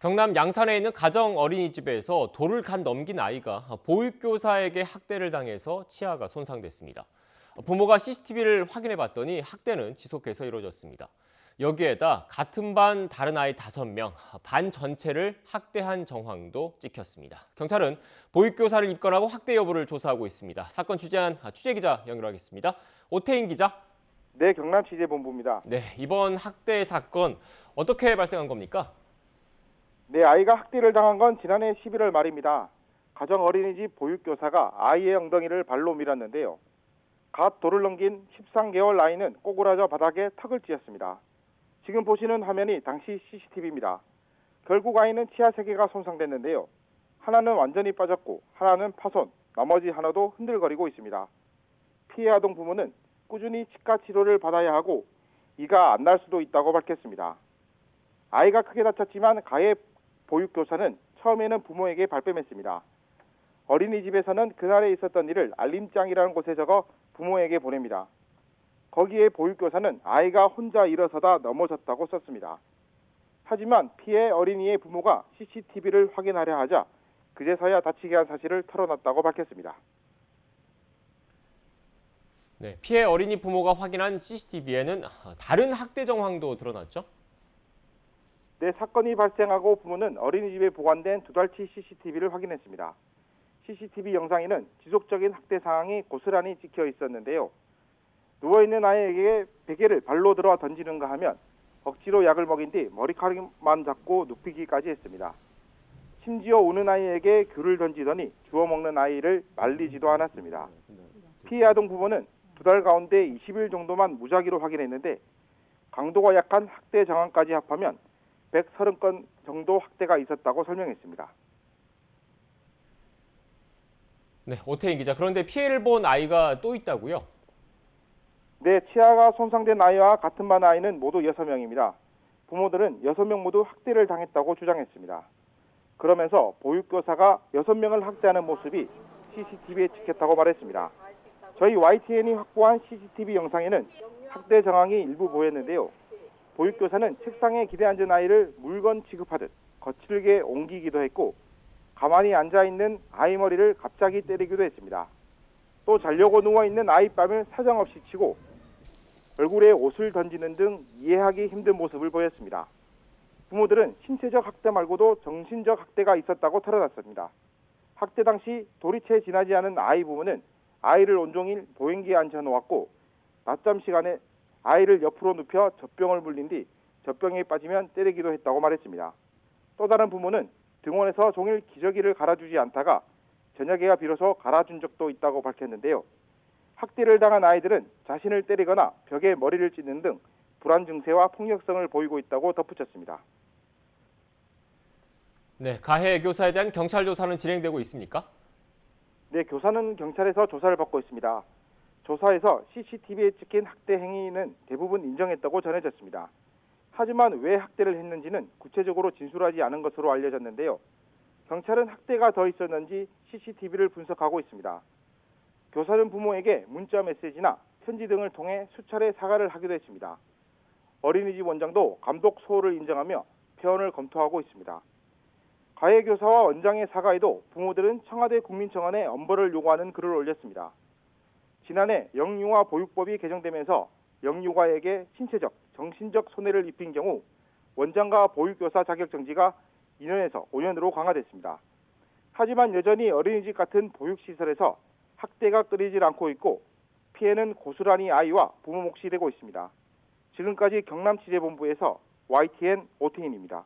경남 양산에 있는 가정 어린이집에서 돌을 간 넘긴 아이가 보육교사에게 학대를 당해서 치아가 손상됐습니다. 부모가 CCTV를 확인해 봤더니 학대는 지속해서 이루어졌습니다. 여기에다 같은 반 다른 아이 5명, 반 전체를 학대한 정황도 찍혔습니다. 경찰은 보육교사를 입건하고 학대 여부를 조사하고 있습니다. 사건 취재한 취재기자 연결하겠습니다. 오태인 기자. 네, 경남 취재본부입니다. 네, 이번 학대 사건 어떻게 발생한 겁니까? 네, 아이가 학대를 당한 건 지난해 11월 말입니다. 가정 어린이집 보육교사가 아이의 엉덩이를 발로 밀었는데요. 갓 돌을 넘긴 13개월 아이는 꼬꾸라져 바닥에 턱을 찧었습니다. 지금 보시는 화면이 당시 CCTV입니다. 결국 아이는 치아 3개가 손상됐는데요. 하나는 완전히 빠졌고 하나는 파손, 나머지 하나도 흔들거리고 있습니다. 피해 아동 부모는 꾸준히 치과 치료를 받아야 하고 이가 안 날 수도 있다고 밝혔습니다. 아이가 크게 다쳤지만 가해 보육교사는 처음에는 부모에게 발뺌했습니다. 어린이집에서는 그날에 있었던 일을 알림장이라는 곳에 적어 부모에게 보냅니다. 거기에 보육교사는 아이가 혼자 일어서다 넘어졌다고 썼습니다. 하지만 피해 어린이의 부모가 CCTV를 확인하려 하자 그제서야 다치게 한 사실을 털어놨다고 밝혔습니다. 네, 피해 어린이 부모가 확인한 CCTV에는 다른 학대 정황도 드러났죠? 네, 사건이 발생하고 부모는 어린이집에 보관된 2달치 CCTV를 확인했습니다. CCTV 영상에는 지속적인 학대 상황이 고스란히 찍혀 있었는데요. 누워있는 아이에게 베개를 발로 들어 던지는가 하면 억지로 약을 먹인 뒤 머리카락만 잡고 눕히기까지 했습니다. 심지어 우는 아이에게 귤을 던지더니 주워 먹는 아이를 말리지도 않았습니다. 피해 아동 부모는 2달 가운데 20일 정도만 무작위로 확인했는데 강도가 약한 학대 정황까지 합하면 130건 정도 학대가 있었다고 설명했습니다. 네, 오태인 기자. 그런데 피해를 본 아이가 또 있다고요? 네, 치아가 손상된 아이와 같은 반 아이는 모두 6명입니다. 부모들은 6명 모두 학대를 당했다고 주장했습니다. 그러면서 보육교사가 6명을 학대하는 모습이 CCTV에 찍혔다고 말했습니다. 저희 YTN이 확보한 CCTV 영상에는 학대 정황이 일부 보였는데요. 보육교사는 책상에 기대앉은 아이를 물건 취급하듯 거칠게 옮기기도 했고 가만히 앉아있는 아이 머리를 갑자기 때리기도 했습니다. 또 자려고 누워있는 아이 뺨을 사정없이 치고 얼굴에 옷을 던지는 등 이해하기 힘든 모습을 보였습니다. 부모들은 신체적 학대 말고도 정신적 학대가 있었다고 털어놨습니다. 학대 당시 돌이 채 지나지 않은 아이 부모는 아이를 온종일 보행기에 앉혀놓았고 낮잠 시간에 아이를 옆으로 눕혀 젖병을 물린 뒤 젖병에 빠지면 때리기도 했다고 말했습니다. 또 다른 부모는 등원에서 종일 기저귀를 갈아주지 않다가 저녁에야 비로소 갈아준 적도 있다고 밝혔는데요. 학대를 당한 아이들은 자신을 때리거나 벽에 머리를 찢는 등 불안 증세와 폭력성을 보이고 있다고 덧붙였습니다. 네, 가해 교사에 대한 경찰 조사는 진행되고 있습니까? 네, 교사는 경찰에서 조사를 받고 있습니다. 조사에서 CCTV에 찍힌 학대 행위는 대부분 인정했다고 전해졌습니다. 하지만 왜 학대를 했는지는 구체적으로 진술하지 않은 것으로 알려졌는데요. 경찰은 학대가 더 있었는지 CCTV를 분석하고 있습니다. 교사는 부모에게 문자 메시지나 편지 등을 통해 수차례 사과를 하기도 했습니다. 어린이집 원장도 감독 소홀을 인정하며 폐원을 검토하고 있습니다. 가해 교사와 원장의 사과에도 부모들은 청와대 국민청원에 엄벌을 요구하는 글을 올렸습니다. 지난해 영유아 보육법이 개정되면서 영유아에게 신체적, 정신적 손해를 입힌 경우 원장과 보육교사 자격 정지가 2년에서 5년으로 강화됐습니다. 하지만 여전히 어린이집 같은 보육시설에서 학대가 끊이질 않고 있고 피해는 고스란히 아이와 부모 몫이 되고 있습니다. 지금까지 경남취재본부에서 YTN 오태인입니다.